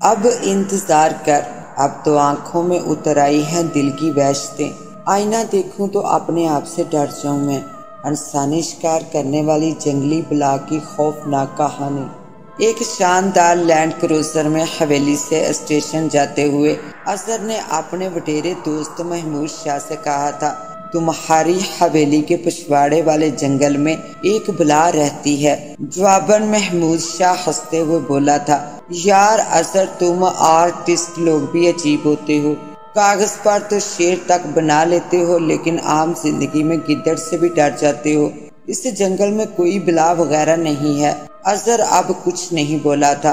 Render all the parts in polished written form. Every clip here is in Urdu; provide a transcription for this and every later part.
اب انتظار کر، اب تو آنکھوں میں اتر آئی ہیں دل کی وحشتیں، آئینہ دیکھوں تو اپنے آپ سے ڈر جاؤں میں، انسانی شکار کرنے والی جنگلی بلا کی خوفناک کہانی۔ ایک شاندار لینڈ کروزر میں حویلی سے اسٹیشن جاتے ہوئے اظہر نے اپنے وڈیرے دوست محمود شاہ سے کہا تھا، تمہاری حویلی کے پچھواڑے والے جنگل میں ایک بلا رہتی ہے۔ جواباً محمود شاہ ہنستے ہوئے بولا تھا، یار اظہر، تم آرٹسٹ لوگ بھی عجیب ہوتے ہو، کاغذ پر تو شعر تک بنا لیتے ہو لیکن عام زندگی میں گدڑ سے بھی ڈر جاتے ہو۔ اس جنگل میں کوئی بلا وغیرہ نہیں ہے۔ اظہر اب کچھ نہیں بولا تھا،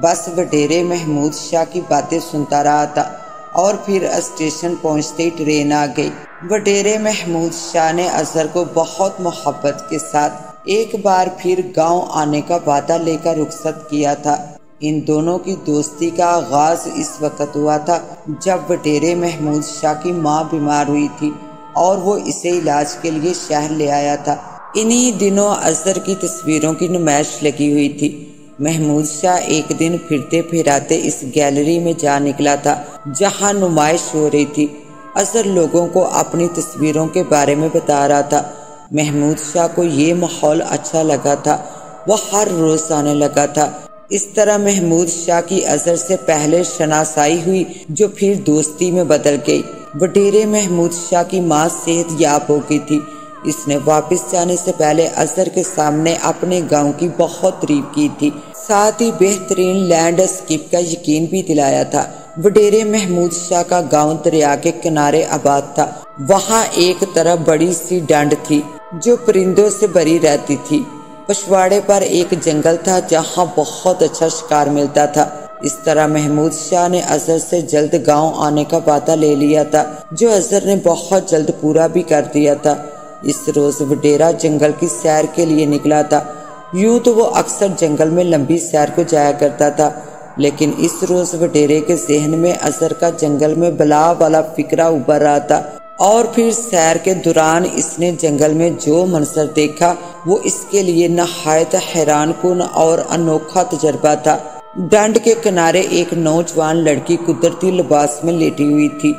بس وڈیرے محمود شاہ کی باتیں سنتا رہا تھا۔ اور پھر اسٹیشن پہنچتے ہی ٹرین آ گئی۔ وڈیرے محمود شاہ نے اظہر کو بہت محبت کے ساتھ ایک بار پھر گاؤں آنے کا وعدہ لے کر رخصت کیا تھا۔ ان دونوں کی دوستی کا آغاز اس وقت ہوا تھا جب وڈیرے محمود شاہ کی ماں بیمار ہوئی تھی اور وہ اسے علاج کے لیے شہر لے آیا تھا۔ انہی دنوں اظہر کی تصویروں کی نمائش لگی ہوئی تھی۔ محمود شاہ ایک دن پھرتے پھراتے اس گیلری میں جا نکلا تھا جہاں نمائش ہو رہی تھی۔ اظہر لوگوں کو اپنی تصویروں کے بارے میں بتا رہا تھا۔ محمود شاہ کو یہ ماحول اچھا لگا تھا، وہ ہر روز آنے لگا تھا۔ اس طرح محمود شاہ کی اظہر سے پہلے شناسائی ہوئی جو پھر دوستی میں بدل گئی۔ وڈیرے محمود شاہ کی ماں صحت یاب ہو گئی تھی۔ اس نے واپس جانے سے پہلے اظہر کے سامنے اپنے گاؤں کی بہت تعریف کی تھی، ساتھ ہی بہترین لینڈ اسکیپ کا یقین بھی دلایا تھا۔ وڈیرے محمود شاہ کا گاؤں دریا کے کنارے آباد تھا۔ وہاں ایک طرف بڑی سی ڈنڈ تھی جو پرندوں سے بھری رہتی تھی۔ پچھواڑے پر ایک جنگل تھا جہاں بہت اچھا شکار ملتا تھا۔ اس طرح محمود شاہ نے اظہر سے جلد گاؤں آنے کا وعدہ لے لیا تھا جو اظہر نے بہت جلد پورا بھی کر دیا تھا۔ اس روز وڈیرا جنگل کی سیر کے لیے نکلا تھا۔ یوں تو وہ اکثر جنگل میں لمبی سیر کو جایا کرتا تھا، لیکن اس روز وڈیرے کے ذہن میں اظہر کا جنگل میں بلا والا فکرہ ابھر رہا تھا۔ اور پھر سیر کے دوران اس نے جنگل میں جو منظر دیکھا وہ اس کے لیے نہایت حیران کن اور انوکھا تجربہ تھا۔ ڈنڈ کے کنارے ایک نوجوان لڑکی قدرتی لباس میں لیٹی ہوئی تھی۔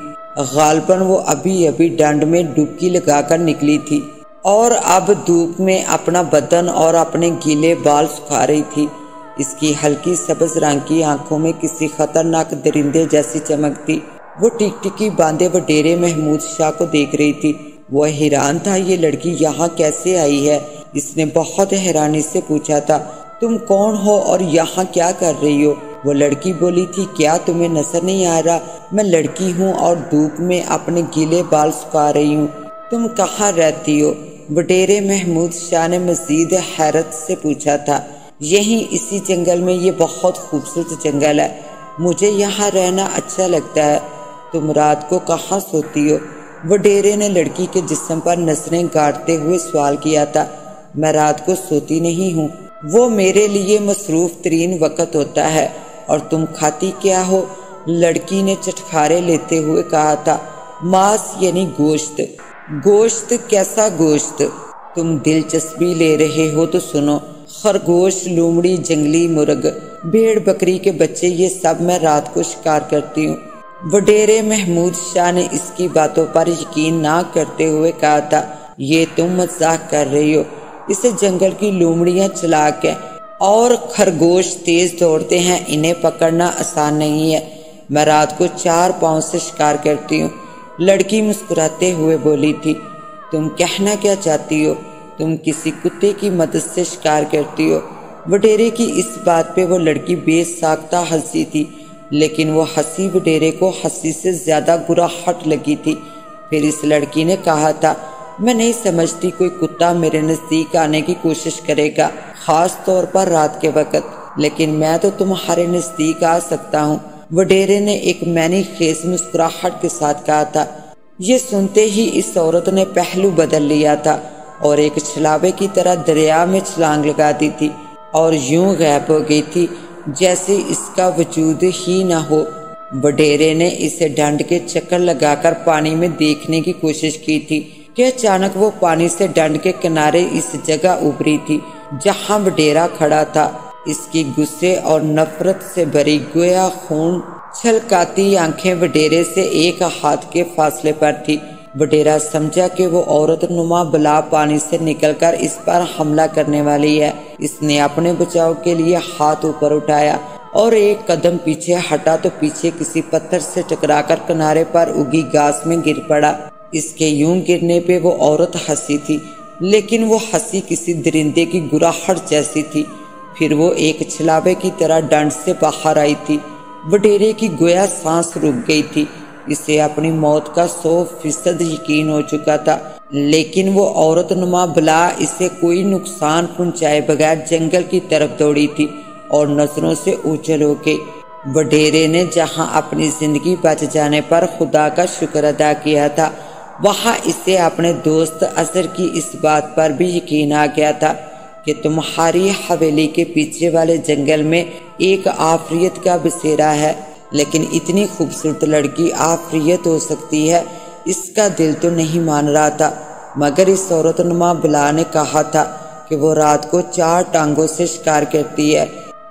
غالباً وہ ابھی ڈنڈ میں ڈبکی لگا کر نکلی تھی اور اب دھوپ میں اپنا بدن اور اپنے گیلے بال سکھا رہی تھی۔ اس کی ہلکی سبز رنگ کی آنکھوں میں کسی خطرناک درندے جیسی چمک تھی۔ وہ ٹکٹکی باندھے وڈیرے محمود شاہ کو دیکھ رہی تھی۔ وہ حیران تھا، یہ لڑکی یہاں کیسے آئی ہے؟ اس نے بہت حیرانی سے پوچھا تھا، تم کون ہو اور یہاں کیا کر رہی ہو؟ وہ لڑکی بولی تھی، کیا تمہیں نظر نہیں آ رہا؟ میں لڑکی ہوں اور دھوپ میں اپنے گیلے بال سکھا رہی ہوں۔ تم کہاں رہتی ہو؟ وڈیرے محمود شاہ نے مزید حیرت سے پوچھا تھا۔ یہیں اسی جنگل میں، یہ بہت خوبصورت جنگل ہے، مجھے یہاں رہنا اچھا لگتا ہے۔ تم رات کو کہاں سوتی ہو؟ وڈیرے نے لڑکی کے جسم پر نظریں گاڑتے ہوئے سوال کیا تھا۔ میں رات کو سوتی نہیں ہوں، وہ میرے لیے مصروف ترین وقت ہوتا ہے۔ اور تم کھاتی کیا ہو؟ لڑکی نے چٹخارے لیتے ہوئے کہا تھا، ماس یعنی گوشت۔ گوشت؟ کیسا گوشت؟ تم دلچسپی لے رہے ہو تو سنو، خرگوش، لومڑی، جنگلی مرغ، بھیڑ بکری کے بچے، یہ سب میں رات کو شکار کرتی ہوں۔ وڈیرے محمود شاہ نے اس کی باتوں پر یقین نہ کرتے ہوئے کہا تھا، یہ تم مذاق کر رہی ہو، اس جنگل کی لومڑیاں چلاک ہیں اور خرگوش تیز دوڑتے ہیں، انہیں پکڑنا آسان نہیں ہے۔ میں رات کو 4 پاؤں سے شکار کرتی ہوں۔ لڑکی مسکراتے ہوئے بولی تھی، تم کہنا کیا چاہتی ہو؟ تم کسی کتے کی مدد سے شکار کرتی ہو؟ وڈیرے کی اس بات پہ وہ لڑکی بے ساختہ ہنسی تھی، لیکن وہ ہنسی وڈیرے کو ہنسی سے زیادہ گراہٹ لگی تھی۔ پھر اس لڑکی نے کہا تھا، میں نہیں سمجھتی کوئی کتا میرے نزدیک آنے کی کوشش کرے گا، خاص طور پر رات کے وقت، لیکن میں تو تمہارے نزدیک آ سکتا ہوں۔ وڈیرے نے ایک معنی خیز مسکراہٹ کے ساتھ کہا تھا۔ یہ سنتے ہی اس عورت نے پہلو بدل لیا تھا اور ایک چھلاوے کی طرح دریا میں چھلانگ لگا دی تھی اور یوں غائب ہو گئی تھی جیسے اس کا وجود ہی نہ ہو۔ وڈیرے نے اسے ڈنڈ کے چکر لگا کر پانی میں دیکھنے کی کوشش کی تھی کہ اچانک وہ پانی سے ڈنڈ کے کنارے اس جگہ ابھری تھی جہاں وڈیرا کھڑا تھا۔ اس کی غصے اور نفرت سے بھری گویا خون چھلکاتی آنکھیں وڈیرے سے ایک ہاتھ کے فاصلے پر تھی۔ وڈیرا سمجھا کہ وہ عورت نما بلا پانی سے نکل کر اس پر حملہ کرنے والی ہے۔ اس نے اپنے بچاؤ کے لیے ہاتھ اوپر اٹھایا اور ایک قدم پیچھے ہٹا تو پیچھے کسی پتھر سے ٹکرا کر کنارے پر اگی گھاس میں گر پڑا۔ اس کے یوں گرنے پہ وہ عورت ہنسی تھی، لیکن وہ ہنسی کسی درندے کی گراہٹ جیسی تھی۔ پھر وہ ایک چھلاوے کی طرح ڈنڈ سے باہر آئی تھی۔ وڈیرے کی گویا سانس رک گئی تھی۔ اسے اپنی موت کا 100% یقین ہو چکا تھا، لیکن وہ عورت نما بلا اسے کوئی نقصان پہنچائے بغیر جنگل کی طرف دوڑی تھی اور نظروں سے اوجھل ہو گئی۔ وڈیرے نے جہاں اپنی زندگی بچ جانے پر خدا کا شکر ادا کیا تھا، وہاں اسے اپنے دوست اظہر کی اس بات پر بھی یقین آ گیا تھا کہ تمہاری حویلی کے پیچھے والے جنگل میں ایک عافریت کا بسیرا ہے، لیکن اتنی خوبصورت لڑکی عافریت ہو سکتی ہے، اس کا دل تو نہیں مان رہا تھا۔ مگر اس عورت نما بلا نے کہا تھا کہ وہ رات کو 4 ٹانگوں سے شکار کرتی ہے۔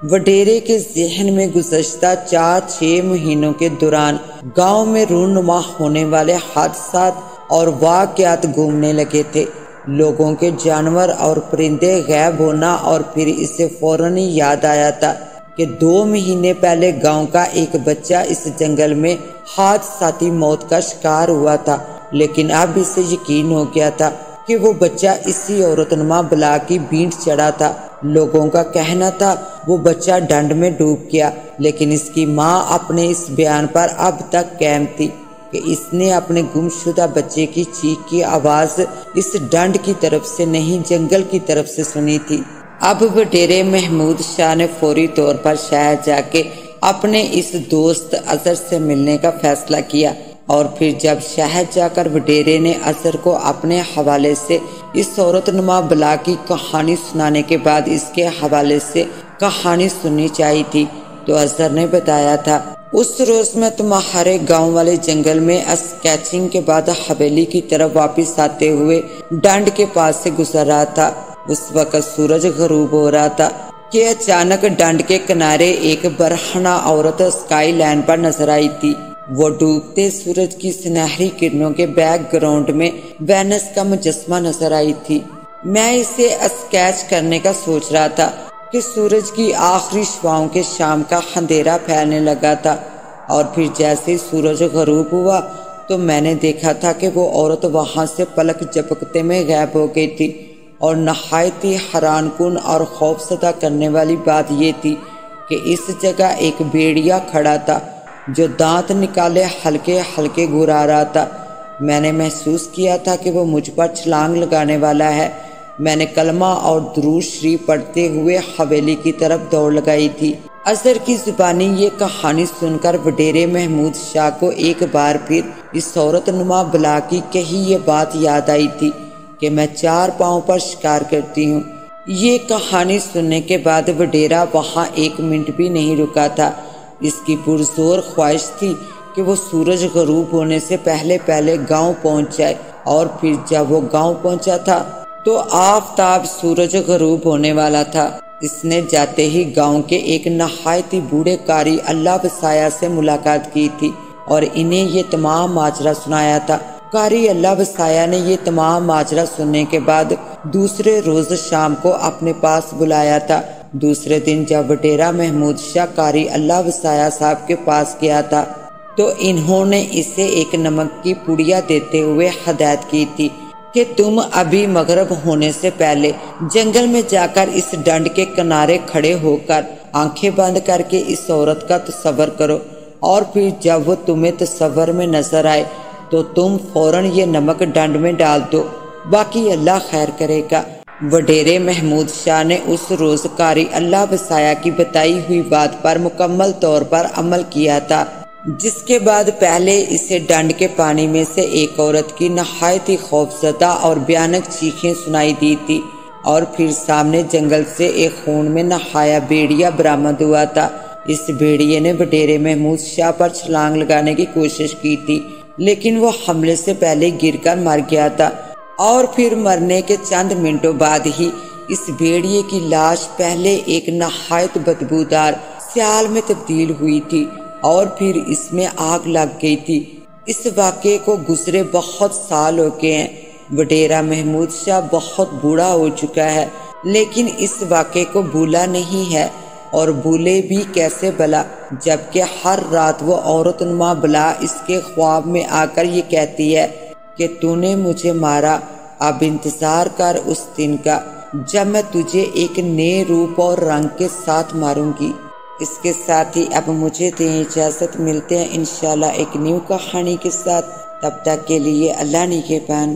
وڈیرے کے ذہن میں گزشتہ 4-6 مہینوں کے دوران گاؤں میں رونما ہونے والے حادثات اور واقعات گھومنے لگے تھے۔ لوگوں کے جانور اور پرندے غائب ہونا، اور پھر اسے فوراً یاد آیا تھا کہ 2 مہینے پہلے گاؤں کا ایک بچہ اس جنگل میں حادثاتی موت کا شکار ہوا تھا، لیکن اب اسے یقین ہو گیا تھا کہ وہ بچہ اسی عورت نما بلا کی بھینٹ چڑھا تھا۔ لوگوں کا کہنا تھا وہ بچہ ڈنڈ میں ڈوب گیا، لیکن اس کی ماں اپنے اس بیان پر اب تک قائم تھی کہ اس نے اپنے گمشدہ بچے کی چیخ کی آواز اس ڈنڈ کی طرف سے نہیں، جنگل کی طرف سے سنی تھی۔ اب وڈیرے محمود شاہ نے فوری طور پر شہر جا کے اپنے اس دوست اظہر سے ملنے کا فیصلہ کیا، اور پھر جب شہر جا کر وڈیرے نے اظہر کو اپنے حوالے سے اس عورت نما بلا کی کہانی سنانے کے بعد اس کے حوالے سے کہانی سننی چاہی تھی، تو اظہر نے بتایا تھا، اس روز میں تمہارے گاؤں والے جنگل میں اسکیچنگ کے بعد حویلی کی طرف واپس آتے ہوئے ڈنڈ کے پاس سے گزر رہا تھا۔ اس وقت سورج غروب ہو رہا تھا کہ اچانک ڈنڈ کے کنارے ایک برہنہ عورت اسکائی لائن پر نظر آئی تھی۔ وہ ڈوبتے سورج کی سنہری کرنوں کے بیک گراؤنڈ میں وینس کا مجسمہ نظر آئی تھی۔ میں اسے اسکیچ کرنے کا سوچ رہا تھا کہ سورج کی آخری شعاؤں کے شام کا اندھیرا پھیلنے لگا تھا، اور پھر جیسے ہی سورج غروب ہوا تو میں نے دیکھا تھا کہ وہ عورت وہاں سے پلک جھپکتے میں غائب ہو گئی تھی۔ اور نہایت ہی حیران کن اور خوف زدہ کرنے والی بات یہ تھی کہ اس جگہ ایک بھیڑیا کھڑا تھا جو دانت نکالے ہلکے ہلکے گھرا رہا تھا۔ میں نے محسوس کیا تھا کہ وہ مجھ پر چھلانگ لگانے والا ہے۔ میں نے کلمہ اور درود شریف پڑھتے ہوئے حویلی کی طرف دوڑ لگائی تھی۔ اظہر کی زبانی یہ کہانی سن کر وڈیرے محمود شاہ کو ایک بار پھر اس عورت نما بلا کی کہی یہ بات یاد آئی تھی کہ میں 4 پاؤں پر شکار کرتی ہوں۔ یہ کہانی سننے کے بعد وڈیرا وہاں 1 منٹ بھی نہیں رکا تھا۔ اس کی پرزور خواہش تھی کہ وہ سورج غروب ہونے سے پہلے گاؤں پہنچ جائے، اور پھر جب وہ گاؤں پہنچا تھا تو آفتاب سورج غروب ہونے والا تھا۔ اس نے جاتے ہی گاؤں کے ایک نہایت ہی بوڑھے قاری اللہ وسایہ سے ملاقات کی تھی اور انہیں یہ تمام ماجرا سنایا تھا۔ قاری اللہ وسایہ نے یہ تمام ماجرا سننے کے بعد دوسرے روز شام کو اپنے پاس بلایا تھا۔ دوسرے دن جب وڈیرا محمود شاہ قاری اللہ وسایہ صاحب کے پاس گیا تھا تو انہوں نے اسے ایک نمک کی پڑیا دیتے ہوئے ہدایت کی تھی کہ تم ابھی مغرب ہونے سے پہلے جنگل میں جا کر اس ڈنڈ کے کنارے کھڑے ہو کر آنکھیں بند کر کے اس عورت کا تصور کرو، اور پھر جب وہ تمہیں تصور میں نظر آئے تو تم فوراً یہ نمک ڈنڈ میں ڈال دو، باقی اللہ خیر کرے گا۔ وڈیرے محمود شاہ نے اس روز قاری اللہ وسایہ کی بتائی ہوئی بات پر مکمل طور پر عمل کیا تھا، جس کے بعد پہلے اسے ڈنڈ کے پانی میں سے ایک عورت کی نہایت ہی خوفزدہ اور بھیانک چیخیں سنائی دی تھی، اور پھر سامنے جنگل سے ایک خون میں نہایا بھیڑیا برآمد ہوا تھا۔ اس بھیڑیے نے وڈیرے محمود شاہ پر چھلانگ لگانے کی کوشش کی تھی، لیکن وہ حملے سے پہلے گر کر مر گیا تھا، اور پھر مرنے کے چند منٹوں بعد ہی اس بھیڑیے کی لاش پہلے ایک نہایت بدبودار سیال میں تبدیل ہوئی تھی اور پھر اس میں آگ لگ گئی تھی۔ اس واقعے کو گزرے بہت سال ہو گئے ہیں۔ وڈیرا محمود شاہ بہت بوڑھا ہو چکا ہے، لیکن اس واقعے کو بھولا نہیں ہے، اور بھولے بھی کیسے بلا، جبکہ ہر رات وہ عورت نما بلا اس کے خواب میں آ کر یہ کہتی ہے کہ تو نے مجھے مارا، اب انتظار کر اس دن کا جب میں تجھے ایک نئے روپ اور رنگ کے ساتھ ماروں گی۔ اس کے ساتھ ہی اب مجھے دیں اجازت، ملتے ہیں انشاءاللہ ایک نیو کہانی کے ساتھ، تب تک کے لیے اللہ نگہبان۔